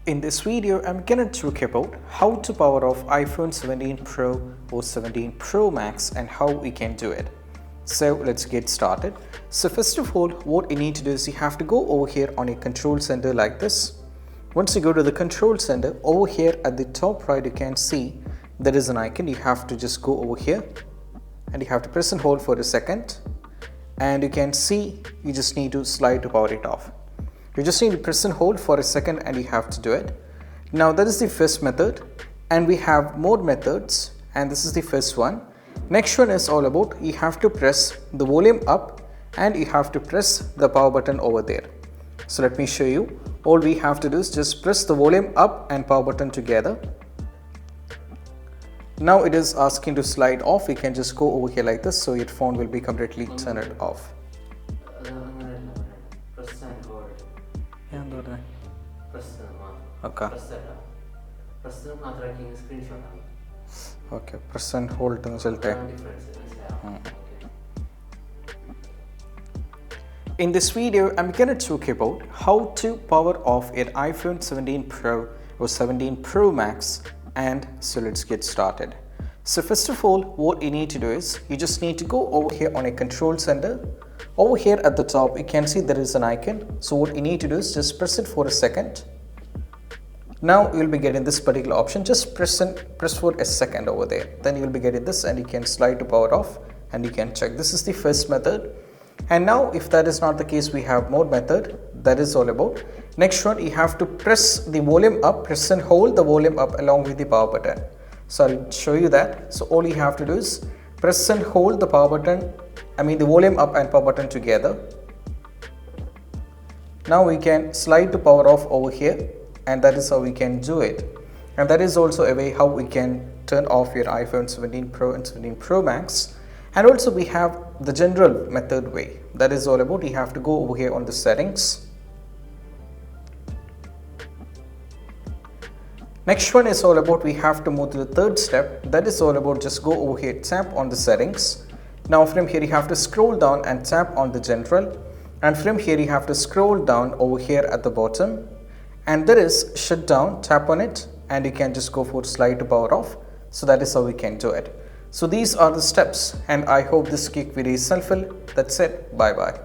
In this video, I'm going to talk about how to power off iPhone 17 Pro or 17 Pro Max and how we can do it. So let's get started. So first of all, what you need to do is you have to go over here on a control center like this. Once you go to the control center, over here at the top right, you can see there is an icon. You have to just go over here and you have to press and hold for a second. And you can see you just need to slide to power it off. You just need to press and hold for a second and you have to do it. Now that is the first method and we have more methods and this is the first one. Next one is all about you have to press the volume up and you have to press the power button over there. So let me show you. All we have to do is just press the volume up and power button together. Now it is asking to slide off. We can just go over here like this so your phone will be completely turned off. Okay. Okay, press and hold In this video, I'm going to talk about how to power off an iPhone 17 Pro or 17 Pro Max, and so let's get started. So first of all, what you need to do is you just need to go over here on a control center. Over here at the top, you can see there is an icon. So what you need to do is just press it for a second. Now you'll be getting this particular option. Just press for a second over there. Then you'll be getting this and you can slide to power off and you can check. This is the first method. And now if that is not the case, we have more method. That is all about. Next one, you have to press the volume up, press and hold the volume up along with the power button. So I'll show you that. So all you have to do is press and hold the power button, the volume up and power button together. Now we can slide to power off over here, and that is how we can do it. And that is also a way how we can turn off your iPhone 17 Pro and 17 Pro Max. And also we have the general method way. That is all about you have to go over here on the settings. Next one is all about we have to move to the third step. That is all about just go over here, tap on the settings. Now from here you have to scroll down and tap on the general. And from here you have to scroll down over here at the bottom. And there is shutdown, tap on it and you can just go for slide to power off. So that is how we can do it. So these are the steps and I hope this quick video is helpful. That's it. Bye bye.